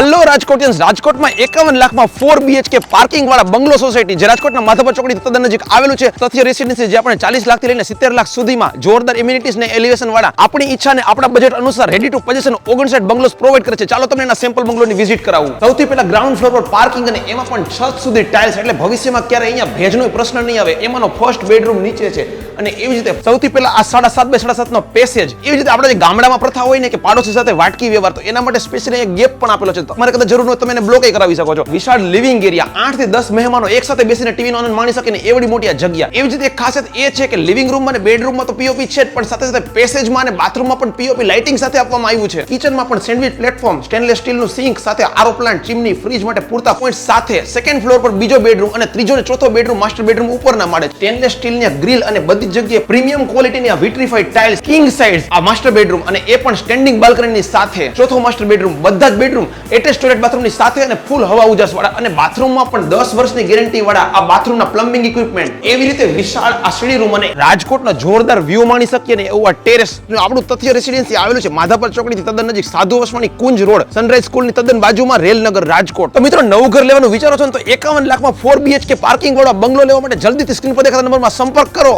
Hello Rajkotians, રાજકોટમાં 51 લાખમાં 4 BHK parking વાળા બંગલો society જે રાજકોટના માધાપર ચોકડી તદ્દન નજીક આવેલું છે. તથ્ય રેસિડેન્સી જે આપણે 40 લાખથી લઈને 70 લાખ સુધીમાં જોરદાર એમ્યુનિટીઝ ને એલિવેશન વાળા આપણી ઈચ્છાને આપણા બજેટ અનુસાર ready to position 59 bungalows provide કરે છે. ચાલો તમને એના સેમ્પલ બંગલોની વિઝિટ કરાવું. સૌથી પહેલા ગ્રાઉન્ડ ફ્લોર પર પાર્કિંગ અને એમાં પણ છત સુધી ટાઇલ્સ, એટલે ભવિષ્યમાં ક્યારે અહીંયા ભેજનો પ્રશ્ન નહીં આવે. એમાંનો ફર્સ્ટ બેડરૂમ નીચે છે અને એવી જ રીતે સૌથી પહેલા આ 7.5 બાય 7.5 નો પેસેજ. એવી જ રીતે આપણે જે ગામડામાં પ્રથા હોય ને કે પાડોશી સાથે વાટકી વ્યવહાર, તો એના માટે સ્પેશિયલી એક ગેપ પણ આપેલો છે. તમારે કદાચ જરૂર હોય તમે એને બ્લોક કરાવી શકો છો. વિશાળ લિવિંગ એરિયા, 8 થી 10 મહેમાનો એક સાથે બેસીને ટીવી નો આનંદ માણી શકે ને એવડી મોટી આ જગ્યા. એવી જ રીતે એક ખાસિયત એ છે કે લિવિંગ રૂમમાં અને બેડરૂમમાં તો પીઓપી છે જ, પણ સાથે સાથે પેસેજમાં અને બાથરૂમમાં પણ પીઓપી લાઇટિંગ સાથે આપવામાં આવ્યું છે. કિચનમાં પણ સેન્ડવિચ પ્લેટફોર્મ, સ્ટેનલેસ સ્ટીલનું સિંક સાથે આરો પ્લાન્ટ, ચીમની, ફ્રીજ માટે પૂરતા પોઈન્ટ સાથે સેકન્ડ ફ્લોર પર બીજો બેડરૂમ અને ત્રીજો અને ચોથો બેડરૂમ માસ્ટર બેડરૂમ ઉપરના માળે. સ્ટેનલેસ સ્ટીલની ગ્રીલ અને બધી જગ્યાએ પ્રીમિયમ ક્વોલિટીની આ વિટ્રીફાઈડ ટાઇલ્સ, કિંગ સાઇઝ આ માસ્ટર બેડરૂમ અને એ પણ સ્ટેન્ડિંગ બાલ્કનીની સાથે. ચોથો માસ્ટર બેડરૂમ, બધા જ બેડરૂમ એટેચ ટોયલેટ બાથરૂમની સાથે અને ફૂલ હવા ઉજાસ વાળા, અને બાથરૂમમાં પણ 10 વર્ષની ગેરંટી વાળા આ બાથરૂમના પ્લમ્બિંગ ઇક્વિપમેન્ટ. એવી રીતે વિશાળ આ સીડી રૂમ અને રાજકોટનો જોરદાર વ્યૂ માણી શકીએ ને એવું આ ટેરેસ. આપણું તથ્ય રેસિડેન્સી આવેલું છે માધાપર ચોકડીથી તદ્દન નજીક, સાધુ વસવાણી કુંજ રોડ, સનરાઈઝ સ્કૂલની તદ્દન બાજુમાં, રેલનગર, રાજકોટ. તો મિત્રો, નવું ઘર લેવાનું વિચારો છો ને તો 51 લાખમાં 4 BHK પાર્કિંગ વાળા બંગલો લેવા માટે જલ્દીથી સ્ક્રીન પર દેખાતા નંબરમાં સંપર્ક કરો.